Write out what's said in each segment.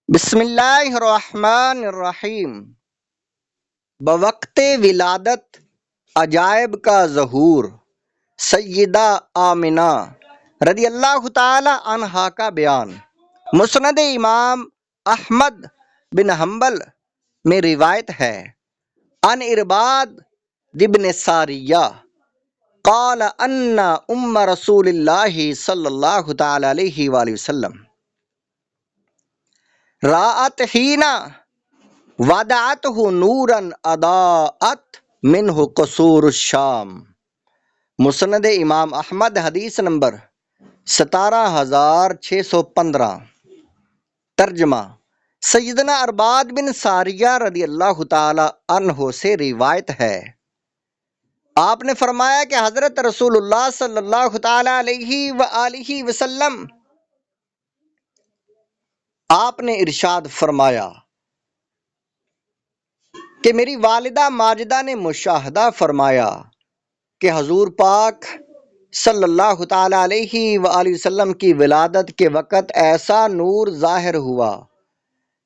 بسم اللہ الرحمن الرحیم۔ بوقت ولادت عجائب کا ظہور، سیدہ آمنہ رضی اللہ تعالی عنہا کا بیان۔ مسند امام احمد بن حنبل میں روایت ہے، عن ارباد بن ساریہ قال ان ام رسول اللہ صلی اللہ تعالی علیہ وآلہ وسلم رأت حین وضعته نورا اضاءت منہ قصور الشام۔ مسند امام احمد حدیث نمبر 17,615۔ ترجمہ: سیدنا ارباد بن ساریہ رضی اللہ تعالی عنہ سے روایت ہے، آپ نے فرمایا کہ حضرت رسول اللہ صلی اللہ تعالی علیہ وآلہ وسلم آپ نے ارشاد فرمایا کہ میری والدہ ماجدہ نے مشاہدہ فرمایا کہ حضور پاک صلی اللہ تعالی علیہ وآلہ وسلم کی ولادت کے وقت ایسا نور ظاہر ہوا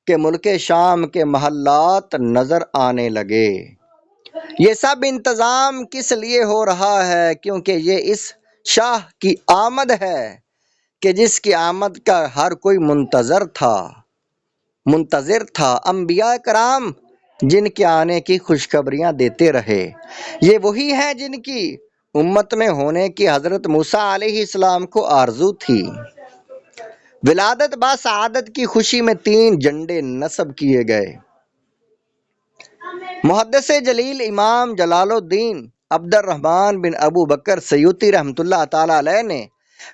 کہ ملک شام کے محلات نظر آنے لگے۔ یہ سب انتظام کس لیے ہو رہا ہے؟ کیونکہ یہ اس شاہ کی آمد ہے کہ جس کی آمد کا ہر کوئی منتظر تھا۔ انبیاء کرام جن کے آنے کی خوشخبریاں دیتے رہے، یہ وہی ہیں جن کی امت میں ہونے کی حضرت موسیٰ علیہ السلام کو آرزو تھی۔ ولادت با سعادت کی خوشی میں 3 جھنڈے نصب کیے گئے۔ محدث جلیل امام جلال الدین عبد الرحمن بن ابو بکر سیوطی رحمۃ اللہ تعالی علیہ نے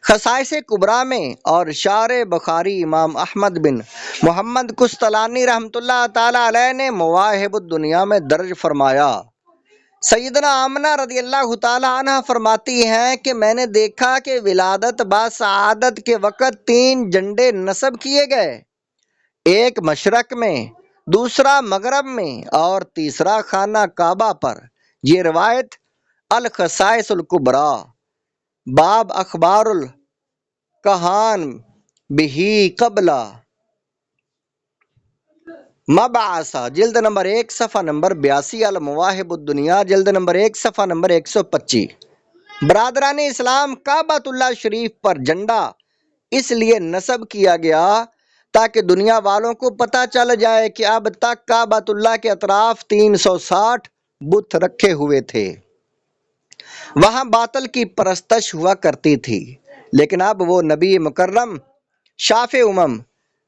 خصائص کبریٰ میں اور شارح بخاری امام احمد بن محمد قسطلانی رحمۃ اللہ تعالی علیہ نے مواہب الدنیا میں درج فرمایا، سیدنا آمنہ رضی اللہ تعالی عنہ فرماتی ہیں کہ میں نے دیکھا کہ ولادت با سعادت کے وقت 3 جھنڈے نصب کیے گئے، ایک مشرق میں، دوسرا مغرب میں اور تیسرا خانہ کعبہ پر۔ یہ روایت الخصائص الکبریٰ باب اخبار الکہان بہ قبل مبعث جلد نمبر 1 صفحہ نمبر 82، المواہب الدنیا جلد نمبر 1 صفحہ نمبر 125۔ برادران اسلام، کعبۃ اللہ شریف پر جھنڈا اس لیے نصب کیا گیا تاکہ دنیا والوں کو پتہ چل جائے کہ اب تک کعبۃ اللہ کے اطراف 360 بت رکھے ہوئے تھے، وہاں باطل کی پرستش ہوا کرتی تھی، لیکن اب وہ نبی مکرم شافع امم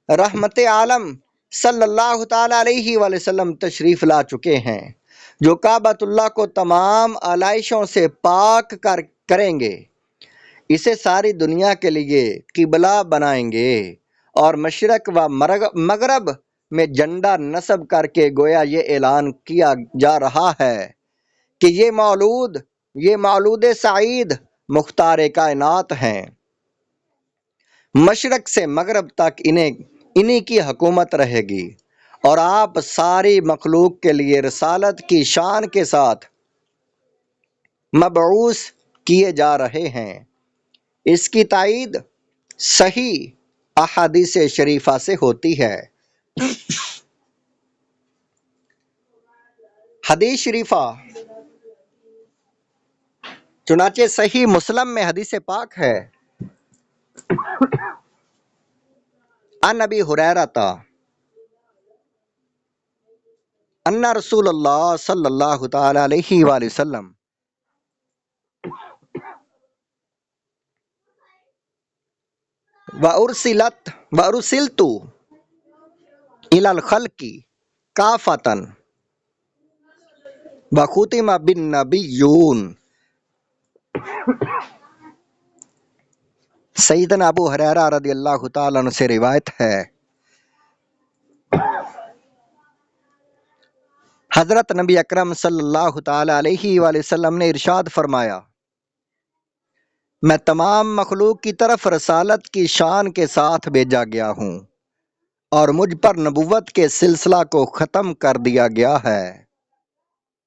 رحمت عالم صلی اللہ تعالی علیہ وآلہ وسلم تشریف لا چکے ہیں، جو کعبۃ اللہ کو تمام علائشوں سے پاک کریں گے، اسے ساری دنیا کے لیے قبلہ بنائیں گے، اور مشرق و مغرب میں جھنڈا نصب کر کے گویا یہ اعلان کیا جا رہا ہے کہ یہ مولود سعید مختار کائنات ہیں، مشرق سے مغرب تک انہی کی حکومت رہے گی، اور آپ ساری مخلوق کے لیے رسالت کی شان کے ساتھ مبعوث کیے جا رہے ہیں۔ اس کی تائید صحیح احادیث شریفہ سے ہوتی ہے۔ حدیث شریفہ چنانچہ صحیح مسلم میں حدیث پاک ہے، عن ابی ہریرہ ان رسول اللہ صلی اللہ تعالی علیہ وآلہ وسلم وَأُرْسِلْتُ إِلَى الْخَلْقِ كَافَةً وَخُتِمَ بِالنَّبِيُّونَ۔ سیدنا ابو ہریرہ رضی اللہ تعالیٰ عنہ سے روایت ہے، حضرت نبی اکرم صلی اللہ تعالی علیہ وآلہ وسلم نے ارشاد فرمایا، میں تمام مخلوق کی طرف رسالت کی شان کے ساتھ بھیجا گیا ہوں، اور مجھ پر نبوت کے سلسلہ کو ختم کر دیا گیا ہے۔